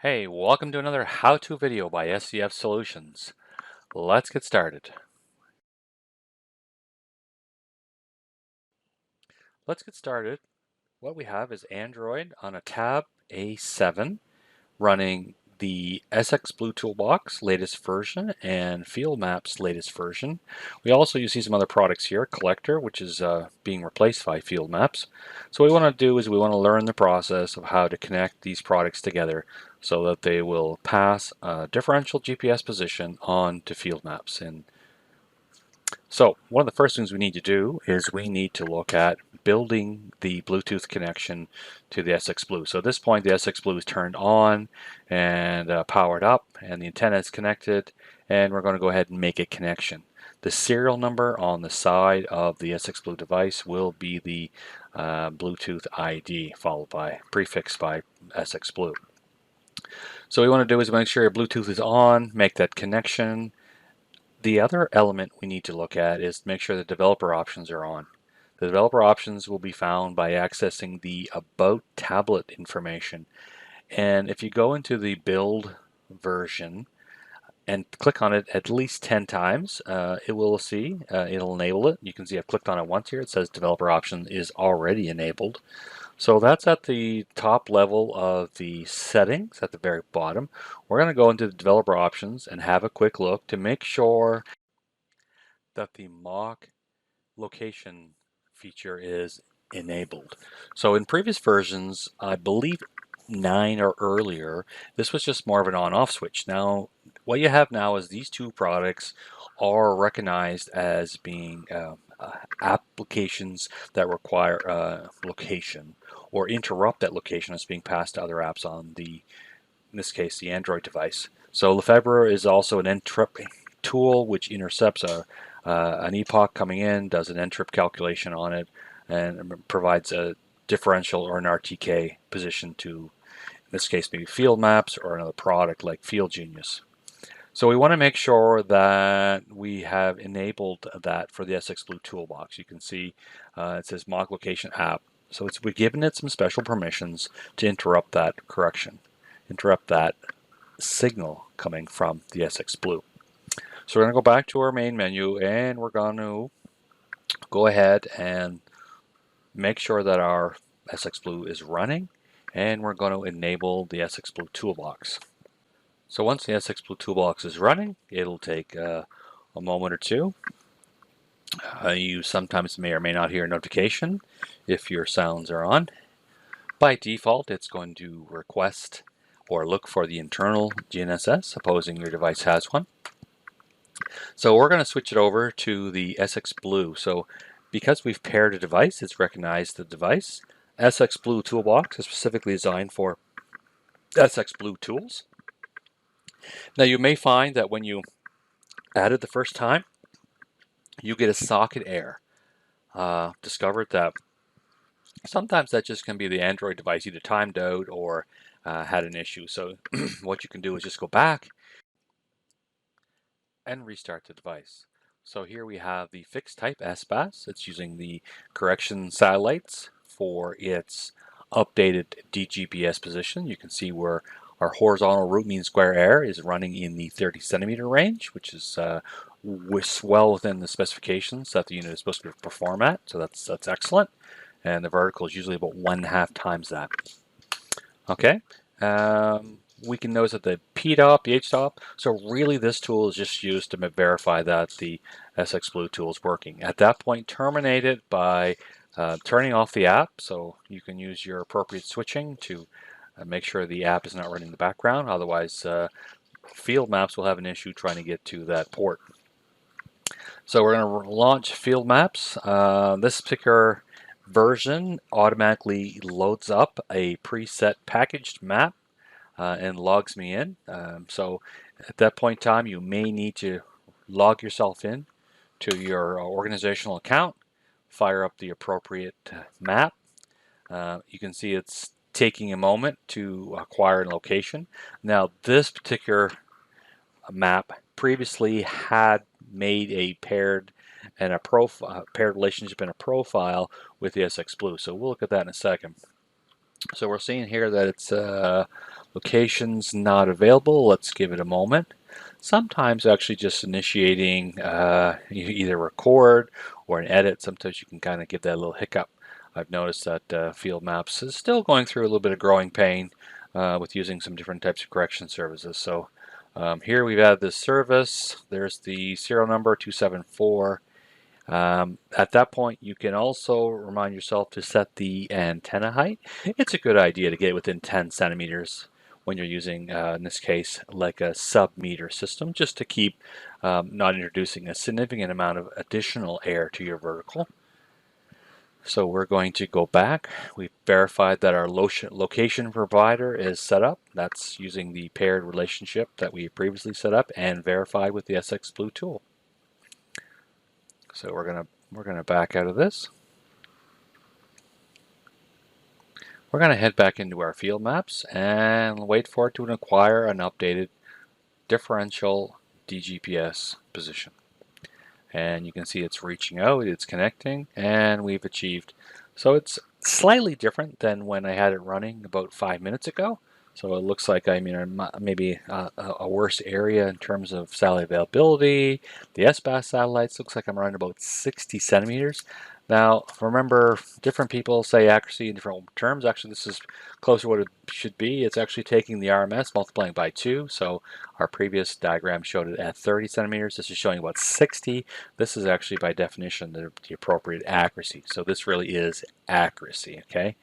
Hey, welcome to another how-to video by SCF Solutions. Let's get started. What we have is Android on a Tab A7 running the SxBlue Toolbox latest version and Field Maps latest version. We also see some other products here, Collector, which is being replaced by Field Maps. So what we want to do is we want to learn the process of how to connect these products together so that they will pass a differential GPS position on to Field Maps. So one of the first things we need to do is we need to look at building the Bluetooth connection to the SxBlue. So at this point the SxBlue is turned on and powered up and the antenna is connected, and we're going to go ahead and make a connection. The serial number on the side of the SxBlue device will be the Bluetooth ID followed by prefixed by SxBlue. So what we want to do is make sure your Bluetooth is on, make that connection. The other element we need to look at is to make sure the developer options are on. The developer options will be found by accessing the About tablet information. And if you go into the build version and click on it at least 10 times, it'll enable it. You can see I've clicked on it once here. It says developer option is already enabled. So that's at the top level of the settings at the very bottom. We're going to go into the developer options and have a quick look to make sure that the mock location feature is enabled. So in previous versions, I believe 9 or earlier, this was just more of an on-off switch. Now, what you have now is these two products are recognized as being applications that require location or interrupt that location as being passed to other apps on in this case, the Android device. So Lefebvre is also an interrupt tool which intercepts an epoch coming in, does an NTRIP calculation on it, and provides a differential or an RTK position to, in this case, maybe Field Maps or another product like Field Genius. So we want to make sure that we have enabled that for the SxBlue toolbox. You can see it says mock location app. So we've given it some special permissions to interrupt that correction, interrupt that signal coming from the SxBlue. So we're going to go back to our main menu and we're going to go ahead and make sure that our SxBlue is running, and we're going to enable the SxBlue toolbox. So once the SxBlue toolbox is running, it'll take a moment or two. You sometimes may or may not hear a notification if your sounds are on. By default, it's going to request or look for the internal GNSS, supposing your device has one. So we're going to switch it over to the SxBlue. So because we've paired a device, it's recognized the device. SxBlue Toolbox is specifically designed for SxBlue tools. Now you may find that when you add it the first time, you get a socket error. Discovered that sometimes that just can be the Android device either timed out or had an issue. So what you can do is just go back and restart the device. So here we have the fixed type SBAS. It's using the correction satellites for its updated DGPS position. You can see where our horizontal root mean square error is running in the 30 centimeter range, which is well within the specifications that the unit is supposed to perform at. So that's excellent. And the vertical is usually about 1.5 times that. Okay. We can notice that the P-top, the H-top, so really this tool is just used to verify that the SxBlue tool is working. At that point, terminate it by turning off the app, so you can use your appropriate switching to make sure the app is not running in the background. Otherwise, Field Maps will have an issue trying to get to that port. So we're going to launch Field Maps. This particular version automatically loads up a preset packaged map and logs me in. So at that point in time, you may need to log yourself in to your organizational account, fire up the appropriate map. You can see it's taking a moment to acquire a location. Now, this particular map previously had made a paired relationship and a profile with the SxBlue. So we'll look at that in a second. So we're seeing here that it's locations not available. Let's give it a moment. Sometimes actually just initiating you either record or an edit, sometimes you can kind of give that a little hiccup. I've noticed that Field Maps is still going through a little bit of growing pain with using some different types of correction services. So here we've added this service. There's the serial number 274. At that point, you can also remind yourself to set the antenna height. It's a good idea to get within 10 centimeters when you're using, in this case, like a sub-meter system, just to keep not introducing a significant amount of additional air to your vertical. So we're going to go back. We've verified that our location provider is set up. That's using the paired relationship that we previously set up and verified with the SxBlue tool. So we're gonna back out of this. We're gonna head back into our field maps and wait for it to acquire an updated differential DGPS position. And you can see it's reaching out, it's connecting, and we've achieved. So it's slightly different than when I had it running about 5 minutes ago. So it looks like I'm in maybe a worse area in terms of satellite availability. The SBAS satellites looks like I'm running about 60 centimeters. Now, remember, different people say accuracy in different terms. Actually, this is closer to what it should be. It's actually taking the RMS, multiplying by 2. So our previous diagram showed it at 30 centimeters. This is showing about 60. This is actually, by definition, the appropriate accuracy. So this really is accuracy, okay?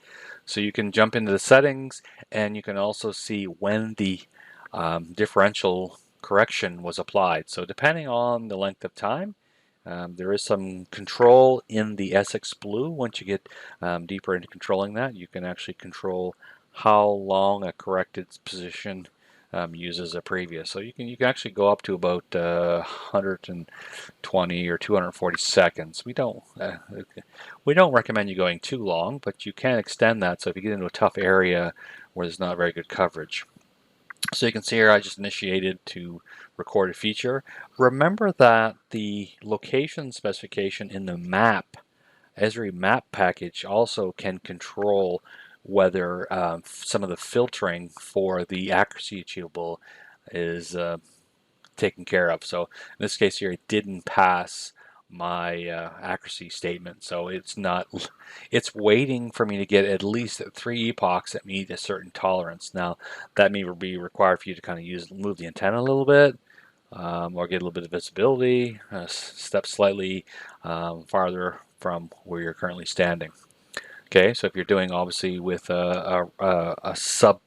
So you can jump into the settings, and you can also see when the differential correction was applied. So depending on the length of time, there is some control in the SxBlue. Once you get deeper into controlling that, you can actually control how long a corrected position uses a previous. So you can actually go up to about 120 or 240 seconds. We don't recommend you going too long, but you can extend that. So if you get into a tough area where there's not very good coverage. So you can see here I just initiated to record a feature. Remember that the location specification in the map, ESRI map package, also can control whether some of the filtering for the accuracy achievable is taken care of. So in this case here, it didn't pass my accuracy statement, so it's waiting for me to get at least 3 epochs that meet a certain tolerance. Now that may be required for you to kind of move the antenna a little bit, or get a little bit of visibility, step slightly farther from where you're currently standing. Okay, so if you're doing obviously with a sub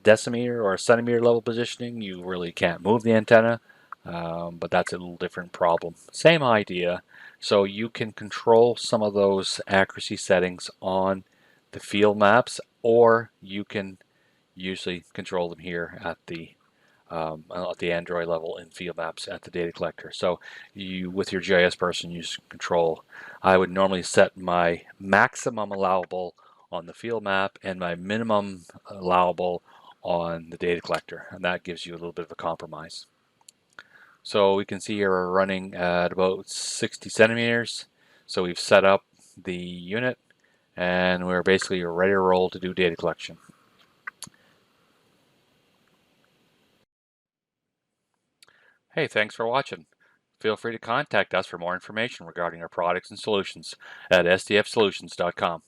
decimeter or a centimeter level positioning, you really can't move the antenna, but that's a little different problem. Same idea. So you can control some of those accuracy settings on the field maps, or you can usually control them here at the Android level in field maps at the data collector. So you, with your GIS person, use control. I would normally set my maximum allowable on the field map and my minimum allowable on the data collector, and that gives you a little bit of a compromise. So we can see here we're running at about 60 centimeters. So we've set up the unit, and we're basically ready to roll to do data collection. Hey, thanks for watching. Feel free to contact us for more information regarding our products and solutions at sdfsolutions.com.